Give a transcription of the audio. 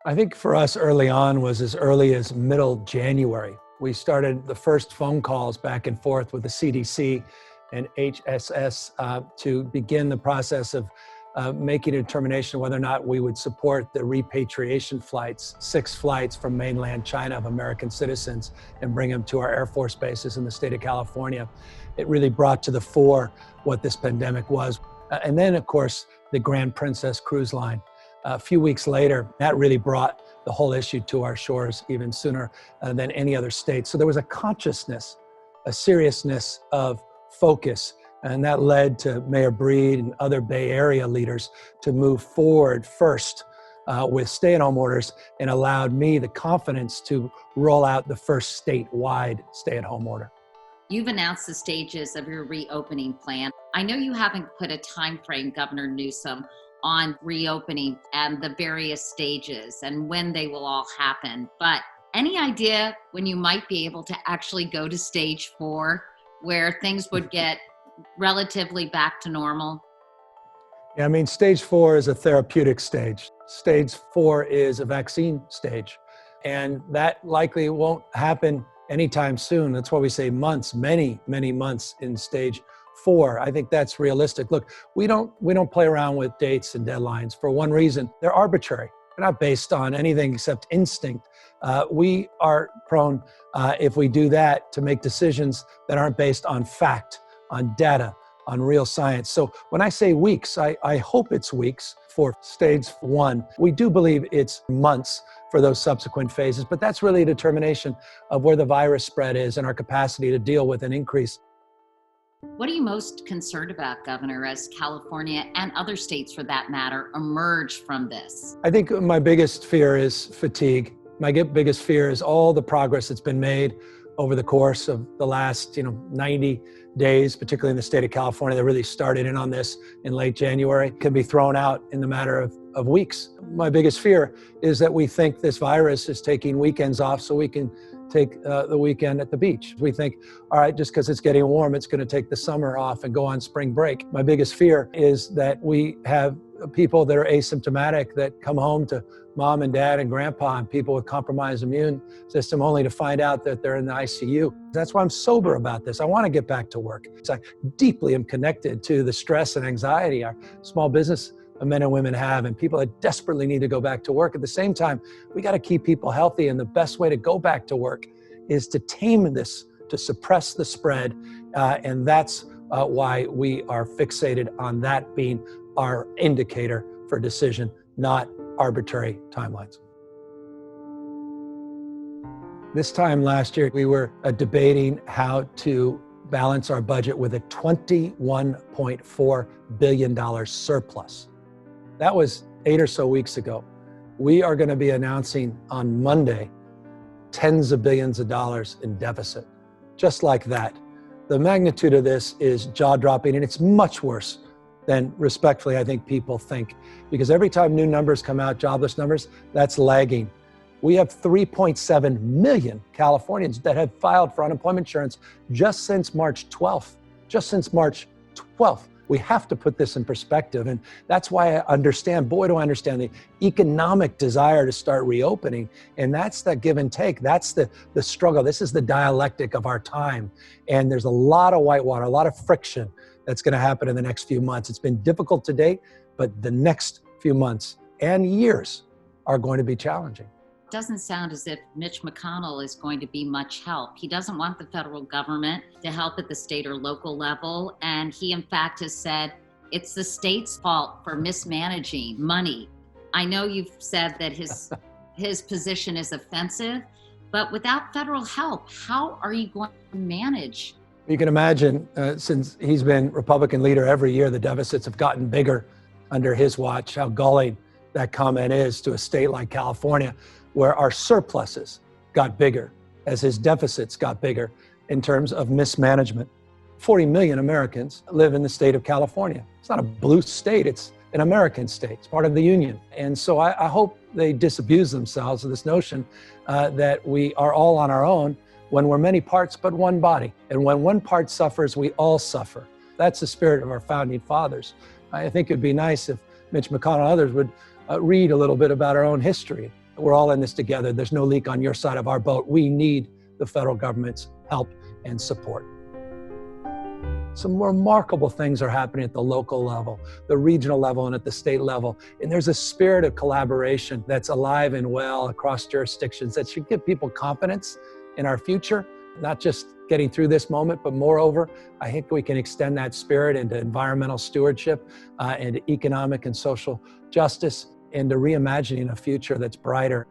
I think for us early on was as early as middle January. We started the first phone calls back and forth with the CDC and HSS to begin the process of making a determination whether or not we would support the repatriation flights, 6 flights from mainland China of American citizens, and bring them to our Air Force bases in the state of California. It really brought to the fore what this pandemic was. And then, of course, the Grand Princess Cruise Line. A few weeks later, that really brought the whole issue to our shores even sooner than any other state. So there was a consciousness, a seriousness of focus, and that led to Mayor Breed and other Bay Area leaders to move forward first with stay-at-home orders, and allowed me the confidence to roll out the first statewide stay-at-home order. You've announced the stages of your reopening plan. I know you haven't put a time frame, Governor Newsom, on reopening and the various stages and when they will all happen. But any idea when you might be able to actually go to stage 4, where things would get relatively back to normal? Yeah, I mean, stage 4 is a therapeutic stage. Stage 4 is a vaccine stage. And that likely won't happen anytime soon. That's why we say months, many, many months in stage 4. I think that's realistic. Look, we don't play around with dates and deadlines for one reason. They're arbitrary. They're not based on anything except instinct. We are prone, if we do that, to make decisions that aren't based on fact, on data, on real science. So when I say weeks, I hope it's weeks for stage 1. We do believe it's months for those subsequent phases, but that's really a determination of where the virus spread is and our capacity to deal with an increase. What are you most concerned about, Governor, as California and other states, for that matter, emerge from this? I think my biggest fear is fatigue. My biggest fear is all the progress that's been made over the course of the last 90 days, particularly in the state of California, that really started in on this in late January, can be thrown out in the matter of weeks. My biggest fear is that we think this virus is taking weekends off so we can take the weekend at the beach. We think, all right, just because it's getting warm, it's going to take the summer off and go on spring break. My biggest fear is that we have people that are asymptomatic that come home to mom and dad and grandpa and people with compromised immune system only to find out that they're in the ICU. That's why I'm sober about this. I want to get back to work. I deeply am connected to the stress and anxiety our small business men and women have, and people that desperately need to go back to work. At the same time, we got to keep people healthy, and the best way to go back to work is to tame this, to suppress the spread, and that's why we are fixated on that being our indicator for decision, not arbitrary timelines. This time last year, we were debating how to balance our budget with a $21.4 billion surplus. That was 8 or so weeks ago. We are going to be announcing on Monday tens of billions of dollars in deficit, just like that. The magnitude of this is jaw-dropping, and it's much worse than, respectfully, I think people think. Because every time new numbers come out, jobless numbers, that's lagging. We have 3.7 million Californians that have filed for unemployment insurance just since March 12th. Just since March 12th. We have to put this in perspective. And that's why I understand, boy, do I understand the economic desire to start reopening. And that's that give and take. That's the struggle. This is the dialectic of our time. And there's a lot of whitewater, a lot of friction that's going to happen in the next few months. It's been difficult to date, but the next few months and years are going to be challenging. Doesn't sound as if Mitch McConnell is going to be much help. He doesn't want the federal government to help at the state or local level. And he, in fact, has said it's the state's fault for mismanaging money. I know you've said that his position is offensive, but without federal help, how are you going to manage? You can imagine, since he's been Republican leader every year, the deficits have gotten bigger under his watch, how galling that comment is to a state like California, where our surpluses got bigger as his deficits got bigger in terms of mismanagement. 40 million Americans live in the state of California. It's not a blue state, it's an American state. It's part of the union. And so I hope they disabuse themselves of this notion that we are all on our own when we're many parts but one body. And when one part suffers, we all suffer. That's the spirit of our founding fathers. I think it'd be nice if Mitch McConnell and others would read a little bit about our own history, We're all in this together. There's no leak on your side of our boat. We need the federal government's help and support. Some remarkable things are happening at the local level, the regional level, and at the state level. And there's a spirit of collaboration that's alive and well across jurisdictions that should give people confidence in our future, not just getting through this moment, but moreover, I think we can extend that spirit into environmental stewardship, and economic and social justice, and to reimagining a future that's brighter.